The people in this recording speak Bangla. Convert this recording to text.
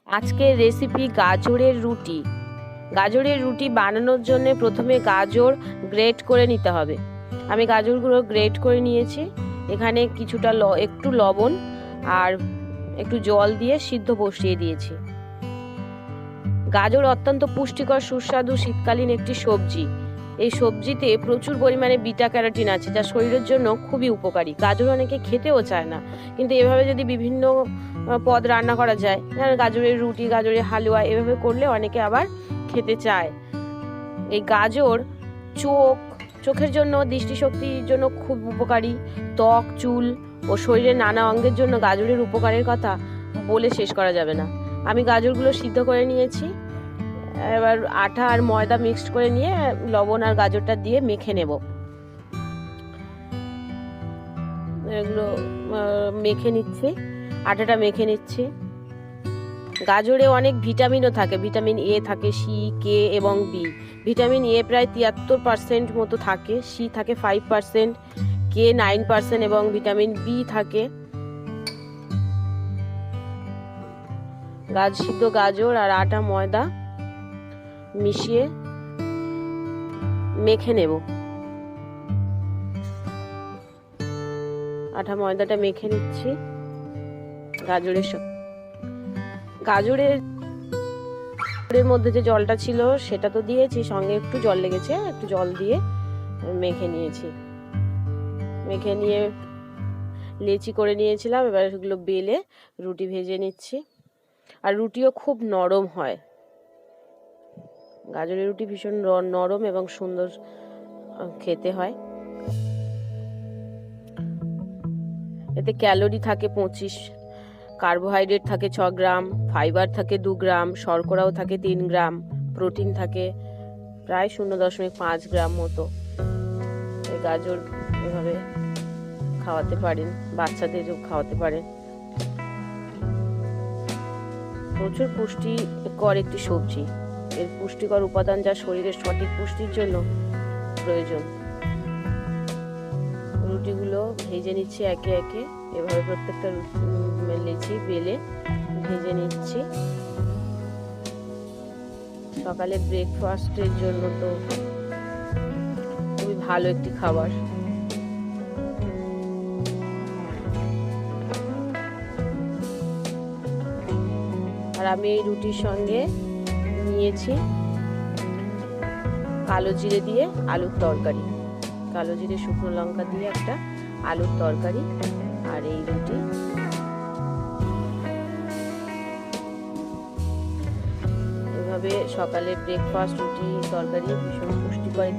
আজকের রেসিপি গাজরের রুটি। গাজরের রুটি বানানোর জন্য প্রথমে গাজর গ্রেট করে নিতে হবে। আমি গাজরগুলো গ্রেট করে নিয়েছি। এখানে কিছুটা একটু লবণ আর একটু জল দিয়ে সিদ্ধ বসিয়ে দিয়েছি। গাজর অত্যন্ত পুষ্টিকর সুস্বাদু শীতকালীন একটি সবজি। এই সবজিতে প্রচুর পরিমাণে বিটা ক্যারোটিন আছে, যা শরীরের জন্য খুবই উপকারী। গাজর অনেকে খেতেও চায় না, কিন্তু এভাবে যদি বিভিন্ন পদ রান্না করা যায়, গাজরের রুটি, গাজরের হালুয়া, এভাবে করলে অনেকে আবার খেতে চায়। এই গাজর চোখের জন্য, দৃষ্টিশক্তির জন্য খুব উপকারী। ত্বক, চুল ও শরীরের নানা অঙ্গের জন্য গাজরের উপকারের কথা বলে শেষ করা যাবে না। আমি গাজরগুলো সিদ্ধ করে নিয়েছি। এবার আটা আর ময়দা মিক্সড করে নিয়ে লবণ আর গাজরটা দিয়ে মেখে নেব। এগুলো মেখে নিচ্ছি, আটাটা মেখে নিচ্ছি। গাজরে অনেক ভিটামিনও থাকে। ভিটামিন এ থাকে, সি, কে এবং বি। ভিটামিন এ প্রায় 73% মতো থাকে, সি থাকে 5%, কে 9% এবং ভিটামিন বি থাকে। সিদ্ধ গাজর আর আটা ময়দা মিশিয়ে মেখে নেব। আটা ময়দাটা মেখে নিচ্ছি গাজরের মধ্যে যে জলটা ছিল সেটা তো দিয়েছি, সঙ্গে একটু জল লেগেছে, একটু জল দিয়ে মেখে নিয়েছি। মেখে নিয়ে লেচি করে নিয়েছিলাম। এবার সেগুলো বেলে রুটি ভেজে নিচ্ছি। আর রুটিও খুব নরম হয়। গাজরের রুটি ভীষণ নরম এবং সুন্দর খেতে হয়। এতে ক্যালোরি থাকে 25, কার্বোহাইড্রেট থাকে 6 গ্রাম, ফাইবার থাকে 2 গ্রাম, শর্করাও থাকে 3 গ্রাম, প্রোটিন থাকে প্রায় 0.5 গ্রাম মতো। এই গাজর এভাবে খাওয়াতে পারেন, বাচ্চাদেরও খাওয়াতে পারেন। প্রচুর পুষ্টিকর একটি সবজি। এর পুষ্টিকর উপাদান যা শরীরের সঠিক পুষ্টির জন্য প্রয়োজন। রুটিগুলো ভেজে নিচ্ছি একে একে। এভাবে প্রত্যেকটা লেচি বেলে ভেজে নিচ্ছি। সকালে ব্রেকফাস্টের জন্য তো খুবই ভালো একটি খাবার। আর আমি এই রুটির সঙ্গে নিয়েছি কালো জিরে দিয়ে আলুর তরকারি। কালো জিরে, শুকনো লঙ্কা দিয়ে একটা আলুর তরকারি আর এই রুটি। এভাবে সকালে ব্রেকফাস্ট, রুটি, তরকারি ভীষণ পুষ্টিকর।